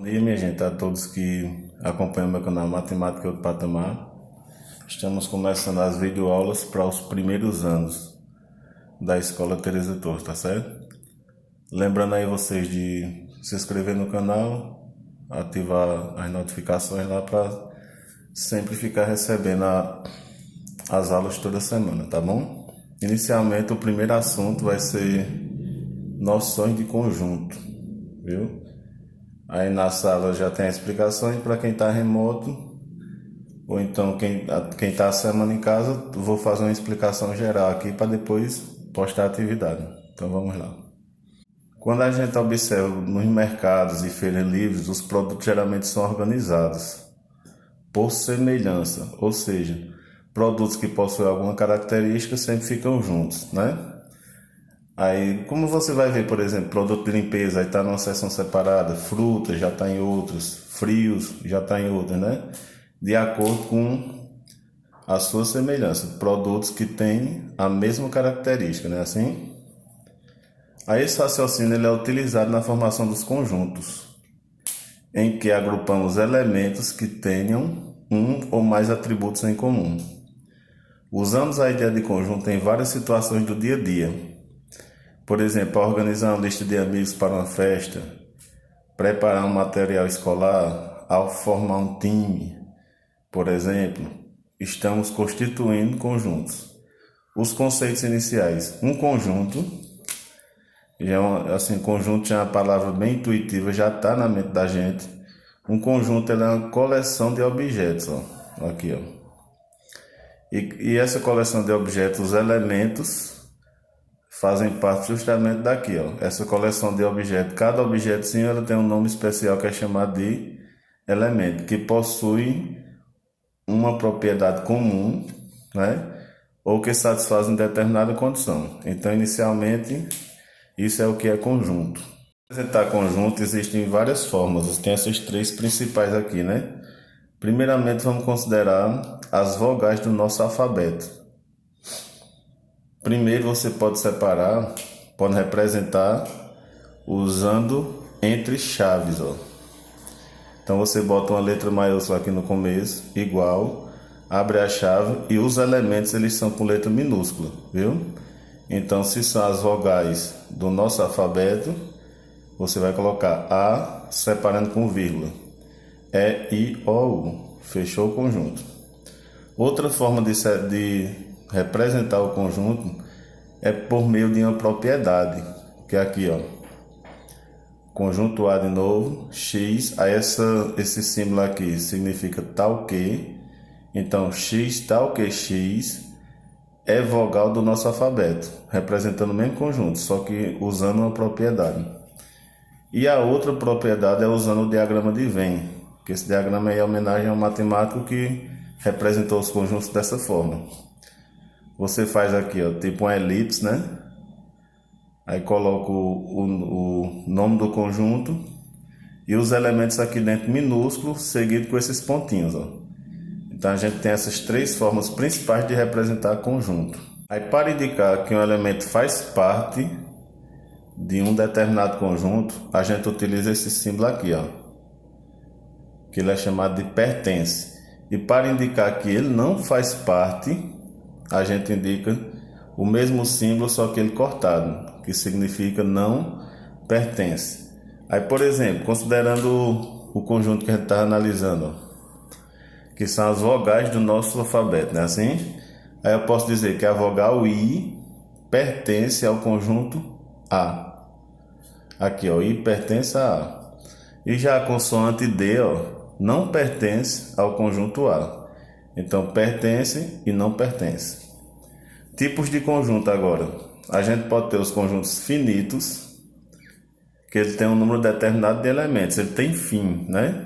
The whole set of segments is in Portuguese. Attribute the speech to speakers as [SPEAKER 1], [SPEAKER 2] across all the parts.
[SPEAKER 1] Bom dia, minha gente, a todos que acompanham meu canal Matemática Outro Patamar. Estamos começando as videoaulas para os primeiros anos da Escola Teresa Torres, tá certo? Lembrando aí vocês de se inscrever no canal, ativar as notificações lá para sempre ficar recebendo as aulas toda semana, tá bom? Inicialmente, o primeiro assunto vai ser noções de conjunto, viu? Aí na sala já tem explicações para quem está remoto, ou então quem está a semana em casa, vou fazer uma explicação geral aqui para depois postar a atividade. Então vamos lá. Quando a gente observa nos mercados e feiras livres, os produtos geralmente são organizados por semelhança, ou seja, produtos que possuem alguma característica sempre ficam juntos, né? Aí, como você vai ver, por exemplo, produto de limpeza, aí está numa seção separada, frutas já está em outros, frios já está em outros, né? De acordo com a sua semelhança, produtos que têm a mesma característica, né? Assim, aí esse raciocínio ele é utilizado na formação dos conjuntos, em que agrupamos elementos que tenham um ou mais atributos em comum. Usamos a ideia de conjunto em várias situações do dia a dia. Por exemplo, organizar uma lista de amigos para uma festa, preparar um material escolar, ao formar um time, por exemplo, estamos constituindo conjuntos. Os conceitos iniciais. Um conjunto, assim, conjunto já é uma palavra bem intuitiva, já está na mente da gente. Um conjunto é uma coleção de objetos, ó, aqui, ó. E essa coleção de objetos, os elementos fazem parte justamente daqui, ó. Essa coleção de objetos, cada objetozinho ela tem um nome especial que é chamado de elemento, que possui uma propriedade comum, né? Ou que satisfazem determinada condição. Então, inicialmente, isso é o que é conjunto. Para representar conjunto existem várias formas, tem essas três principais aqui, né? Primeiramente, vamos considerar as vogais do nosso alfabeto. Primeiro, você pode separar, pode representar usando entre chaves, ó. Então, você bota uma letra maiúscula aqui no começo, igual, abre a chave e os elementos eles são com letra minúscula, viu? Então, se são as vogais do nosso alfabeto, você vai colocar A separando com vírgula. E, I, O, U. Fechou o conjunto. Outra forma de representar o conjunto é por meio de uma propriedade, que é aqui, ó. Conjunto A de novo, X, aí esse símbolo aqui significa tal que, então X tal que X é vogal do nosso alfabeto, representando o mesmo conjunto, só que usando uma propriedade. E a outra propriedade é usando o diagrama de Venn, que esse diagrama é homenagem ao matemático que representou os conjuntos dessa forma. Você faz aqui, ó, tipo uma elipse, né? Aí coloco o nome do conjunto e os elementos aqui dentro minúsculos, seguido com esses pontinhos, ó. Então a gente tem essas três formas principais de representar conjunto. Aí para indicar que um elemento faz parte de um determinado conjunto, a gente utiliza esse símbolo aqui, ó, que ele é chamado de pertence. E para indicar que ele não faz parte, a gente indica o mesmo símbolo, só que ele cortado, que significa não pertence. Aí, por exemplo, considerando o conjunto que a gente está analisando, ó, que são as vogais do nosso alfabeto, né? Assim, aí eu posso dizer que a vogal I pertence ao conjunto A. Aqui, ó, I pertence a A. E já a consoante D, ó, não pertence ao conjunto A. Então, pertence e não pertence. Tipos de conjunto agora. A gente pode ter os conjuntos finitos, que ele tem um número determinado de elementos. Ele tem fim, né?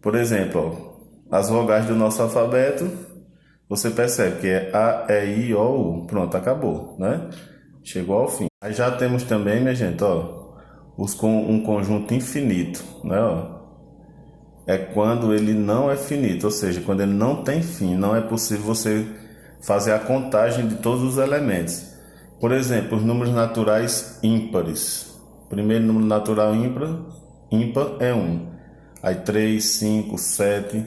[SPEAKER 1] Por exemplo, ó, as vogais do nosso alfabeto, você percebe que é A, E, I, O, U. Pronto, acabou, né? Chegou ao fim. Aí já temos também, minha gente, ó, um conjunto infinito, né? Ó. É quando ele não é finito, ou seja, quando ele não tem fim, não é possível você fazer a contagem de todos os elementos. Por exemplo, os números naturais ímpares. Primeiro número natural ímpar é 1. aí 3, 5, 7,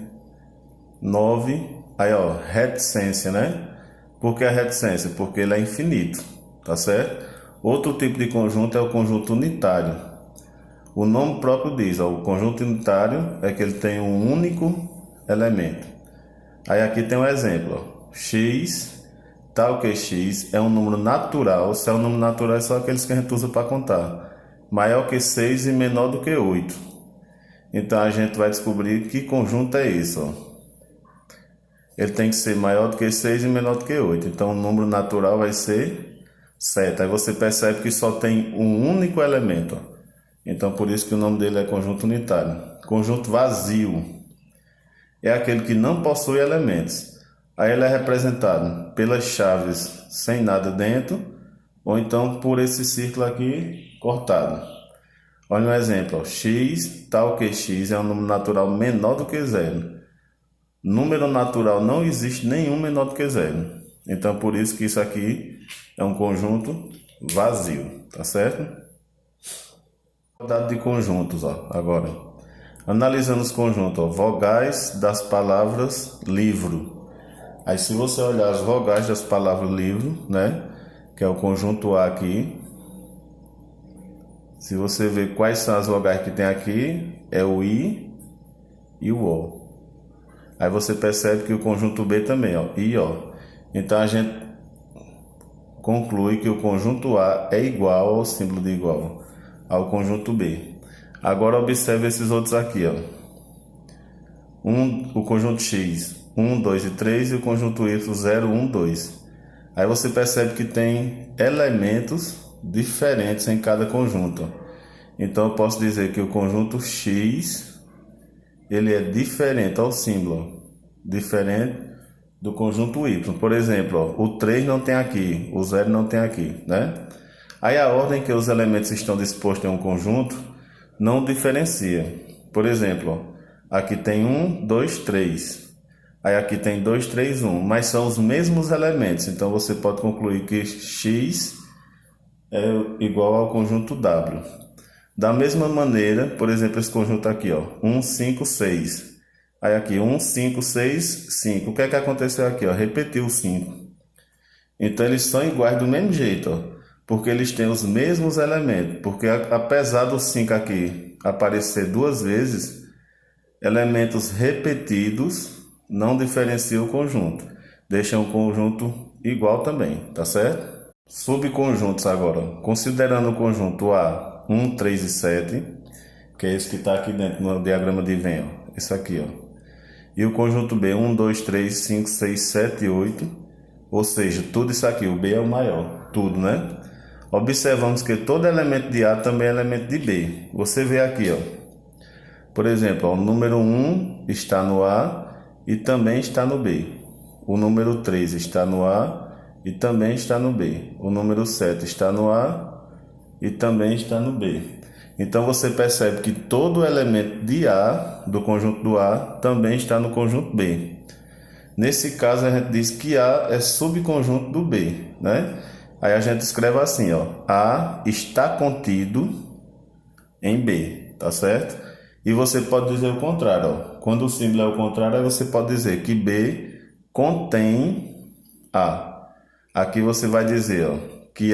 [SPEAKER 1] 9, aí ó, reticência, né? Por que a reticência? Porque ele é infinito, tá certo? Outro tipo de conjunto é o conjunto unitário. O nome próprio diz, ó, o conjunto unitário é que ele tem um único elemento. Aí aqui tem um exemplo, ó, x, tal que x é um número natural. Se é um número natural, é só aqueles que a gente usa para contar. Maior que 6 e menor do que 8. Então a gente vai descobrir que conjunto é esse, ó. Ele tem que ser maior do que 6 e menor do que 8. Então o número natural vai ser 7. Aí você percebe que só tem um único elemento, ó. Então por isso que o nome dele é conjunto unitário. Conjunto vazio é aquele que não possui elementos. Aí ele é representado pelas chaves sem nada dentro, ou então por esse círculo aqui cortado. Olha um exemplo, ó. X tal que x é um número natural menor do que zero. Número natural não existe nenhum menor do que zero. Então por isso que isso aqui é um conjunto vazio, tá certo? Rodada de conjuntos, ó, agora. Analisando os conjuntos, ó, vogais das palavras livro. Aí se você olhar as vogais das palavras livro, né, que é o conjunto A aqui, se você ver quais são as vogais que tem aqui, é o I e o O. Aí você percebe que o conjunto B também, ó, I e O. Então a gente conclui que o conjunto A é igual ao símbolo de igual ao conjunto B. Agora observe esses outros aqui, ó. O conjunto X, 1, 2 e 3 e o conjunto Y, 0, 1, 2. Aí você percebe que tem elementos diferentes em cada conjunto. Então eu posso dizer que o conjunto X ele é diferente ao símbolo, diferente do conjunto Y. Por exemplo, ó, o 3 não tem aqui, o 0 não tem aqui, né? Aí a ordem que os elementos estão dispostos em um conjunto não diferencia. Por exemplo, ó, aqui tem 1, 2, 3. Aí aqui tem 2, 3, 1. Mas são os mesmos elementos. Então você pode concluir que X é igual ao conjunto W. Da mesma maneira, por exemplo, esse conjunto aqui, ó, 1, 5, 6. Aí aqui, 1, 5, 6, 5. O que é que aconteceu aqui, ó? Repetiu o 5. Então eles são iguais do mesmo jeito, ó, porque eles têm os mesmos elementos. Porque apesar do 5 aqui aparecer duas vezes, elementos repetidos não diferenciam o conjunto. Deixam o conjunto igual também, tá certo? Subconjuntos agora. Considerando o conjunto A, 1, 3 e 7, que é esse que está aqui dentro no diagrama de Venn, ó. Esse aqui, ó. E o conjunto B, 1, 2, 3, 5, 6, 7 e 8. Ou seja, tudo isso aqui, o B é o maior, tudo, né? Observamos que todo elemento de A também é elemento de B. Você vê aqui, ó. Por exemplo, ó, o número 1 está no A e também está no B. O número 3 está no A e também está no B. O número 7 está no A e também está no B. Então você percebe que todo elemento de A, do conjunto do A, também está no conjunto B. Nesse caso a gente diz que A é subconjunto do B, né? Aí a gente escreve assim, ó, A está contido em B, tá certo? E você pode dizer o contrário, ó. Quando o símbolo é o contrário, aí você pode dizer que B contém A. Aqui você vai dizer, ó, que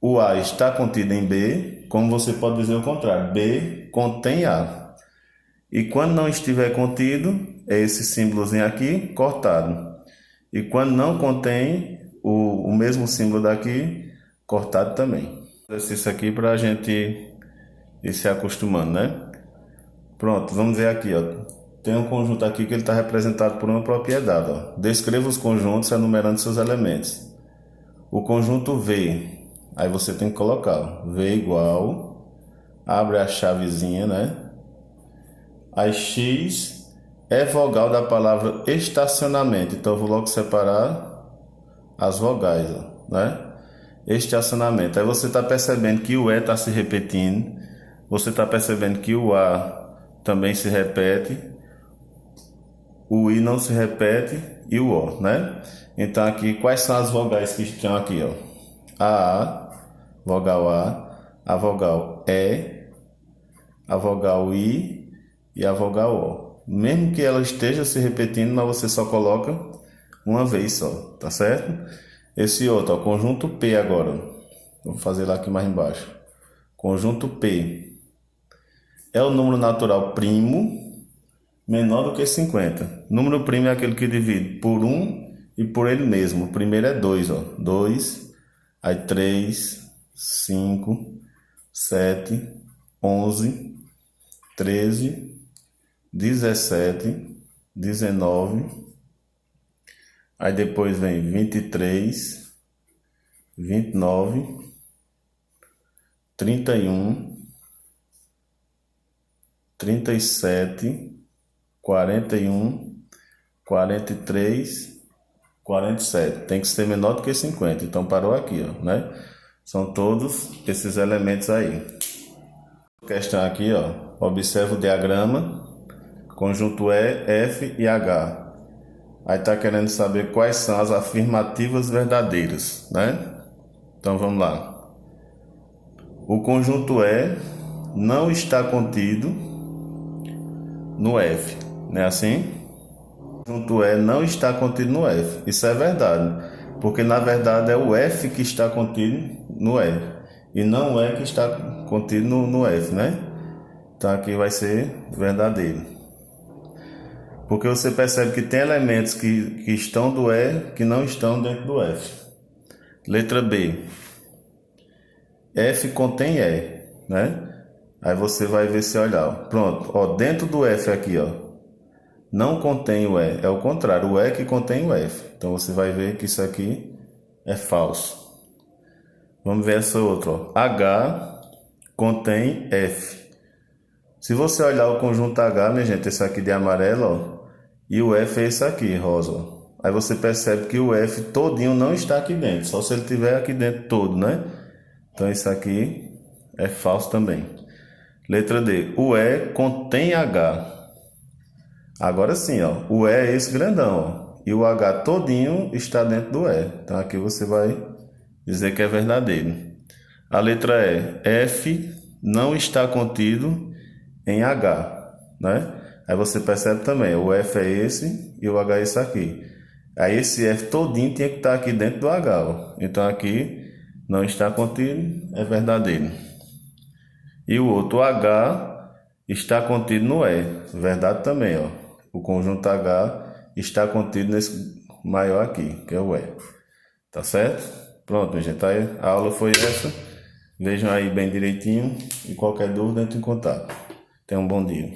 [SPEAKER 1] o A está contido em B, como você pode dizer o contrário, B contém A. E quando não estiver contido, é esse símbolozinho aqui cortado. E quando não contém, o mesmo símbolo daqui cortado também. Exercício aqui para a gente ir se acostumando, né? Pronto, vamos ver aqui, ó. Tem um conjunto aqui que ele está representado por uma propriedade, ó. Descreva os conjuntos enumerando seus elementos. O conjunto V, aí você tem que colocar, ó, V igual, abre a chavezinha, né? Aí X é vogal da palavra estacionamento, então eu vou logo separar as vogais, ó, né? Estacionamento. Aí você está percebendo que o E está se repetindo, você está percebendo que o A também se repete, o I não se repete e o O, né? Então aqui, quais são as vogais que estão aqui, ó? A, vogal A, a vogal E, a vogal I e a vogal O. Mesmo que ela esteja se repetindo, mas você só coloca uma vez só, tá certo? Esse outro, ó, conjunto P agora. Vou fazer lá aqui mais embaixo. Conjunto P é o número natural primo menor do que 50. Número primo é aquele que divide por 1 e por ele mesmo. O primeiro é 2, ó. 2, aí 3, 5, 7, 11, 13, 17, 19, aí depois vem 23, 29, 31, 37, 41, 43, 47. Tem que ser menor do que 50. Então parou aqui, ó, né? São todos esses elementos aí. Questão aqui, ó. Observa o diagrama. Conjunto E, F e H. Aí tá querendo saber quais são as afirmativas verdadeiras, né? Então vamos lá. O conjunto E não está contido no F, não é assim? O conjunto E não está contido no F. Isso é verdade, porque na verdade é o F que está contido no E e não o E que está contido no F, né? Então aqui vai ser verdadeiro. Porque você percebe que tem elementos que estão do E que não estão dentro do F. Letra B. F contém E, né? Aí você vai ver se olhar. Pronto, ó, dentro do F aqui, ó, não contém o E. É o contrário, o E que contém o F. Então você vai ver que isso aqui é falso. Vamos ver essa outra, ó. H contém F. Se você olhar o conjunto H, minha gente, esse aqui de amarelo, ó, e o F é esse aqui, rosa, ó. Aí você percebe que o F todinho não está aqui dentro, só se ele estiver aqui dentro todo, né? Então isso aqui é falso também. Letra D. O E contém H. Agora sim, ó, o E é esse grandão, ó, e o H todinho está dentro do E. Então aqui você vai dizer que é verdadeiro. A letra E. F não está contido em H, né? Aí você percebe também, o F é esse e o H é esse aqui. Aí esse F todinho tinha que estar aqui dentro do H, ó. Então aqui não está contido, é verdadeiro. E o outro, o H está contido no E, verdade também, ó. O conjunto H está contido nesse maior aqui, que é o E. Tá certo? Pronto, minha gente, aí a aula foi essa. Vejam aí bem direitinho e qualquer dúvida entre em contato. Tenham um bom dia.